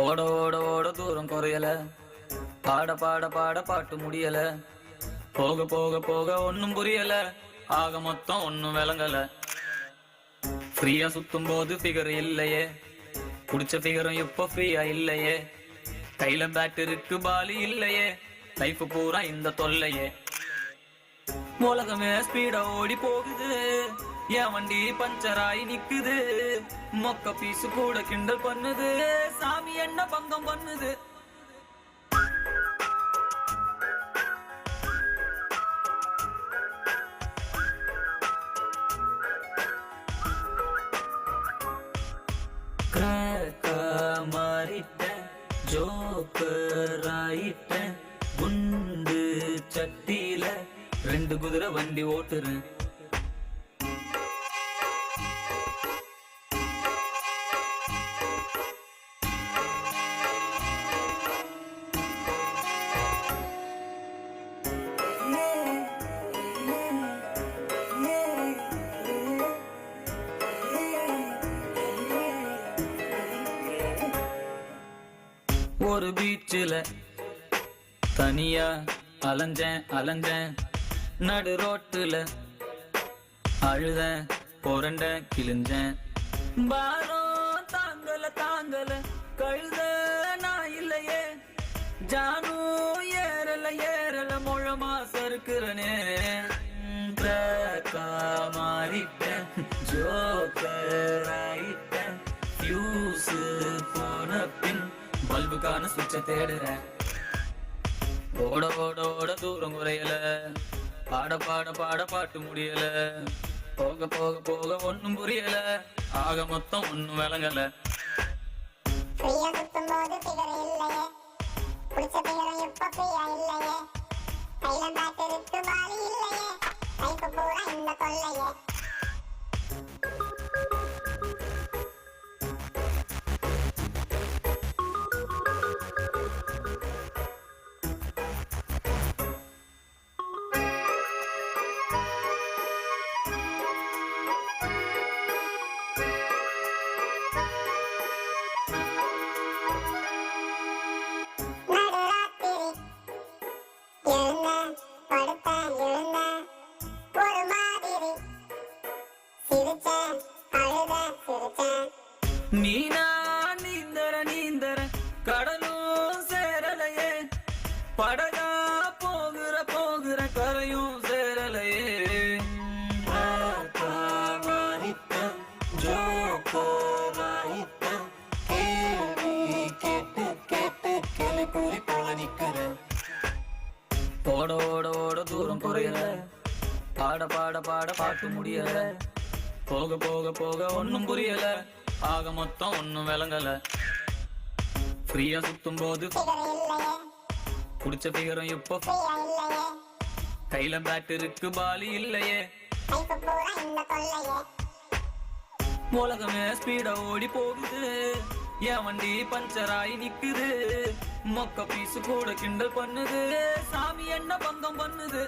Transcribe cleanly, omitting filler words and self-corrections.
ஓட ஓட ஓட தூரம் குறையல, பாட பாட பாட பாட்டு முடியல, போக போக போக ஒன்னும் புரியல, ஆக மொத்தம் ஒன்னும் விளங்கல. ஃப்ரீயா சுத்தும் போது ஃபிகர் இல்லையே, புடிச்ச ஃபிகரும் எப்போ ஃப்ரீயா இல்லையே, கையில பேட் இருக்கு பாலி இல்லையே, லைஃப் பூரா இந்த தொல்லையே. உலகமே ஸ்பீடா ஓடி போகுது, என் வண்டி பஞ்சர் ஆகி நிக்குது, மொக்க பீசு கூட கிண்டல் பண்ணுது, சாமி என்ன பங்கம் பண்ணுது. மாறிட்டேன், ஜோக்கர் ஆயிட்டேன், குண்டு சட்டியில 2 குதிரை வண்டி ஓட்டுறேன். ஒரு பீச்சில் தனியா அலைஞ்சேன் அலைஞ்சேன், நடு ரோட்டுல அழுதேன் புரண்ட கிழிஞ்சேன், பாரம் தாங்கல தாங்கல கழுத நான் இல்லையே, ஜானு ஏறல ஏறல முழமா சறுக்குறனே. மாறிட்டேன், ஜோக்கர் ஆயிட்டேன், ஃபியூஸ் போன பின் பல்புக்கான சுவிட்ச தேடுறேன். ஓட ஓட ஓட தூரம் குறையல, பாட பாட பாட பாட்டு முடியல, போக போக போக ஒன்னும் புரியல, ஆக மொத்தம் ஒன்னும் விளங்கல. ஃப்ரீயா சுத்தும் போது ஃபிகர் இல்லையே, புடிச்ச ஃபிகரும் எப்போ ஃப்ரீயா இல்லையே, கையில பேட் இருக்கு பாலி இல்லையே, லைஃப் பூரா இந்த தொல்லையே. நீனா நீந்தர நீந்தர கடலும் சேரலையே, படகா போகிற போகிற கரையும் சேரலையே. ஓட ஓட ஓட தூரம் குறையல, பாட பாட பாட பாட்டு முடியல, போக போக போக ஒன்னும் புரியல, ஆக மொத்தம் ஒன்னும் விளங்கல. ஃப்ரீயா சுத்தும் போது புடிச்ச ஃபிகரும் எப்போ கையில பேட் இருக்கு பாலி இல்லையே, உலகமே ஸ்பீடா ஓடி போகுது, என் வண்டி பஞ்சர் ஆகி நிக்குது, மொக்க பீசு கூட கிண்டல் பண்ணுது, சாமி என்ன பங்கம் பண்ணுது.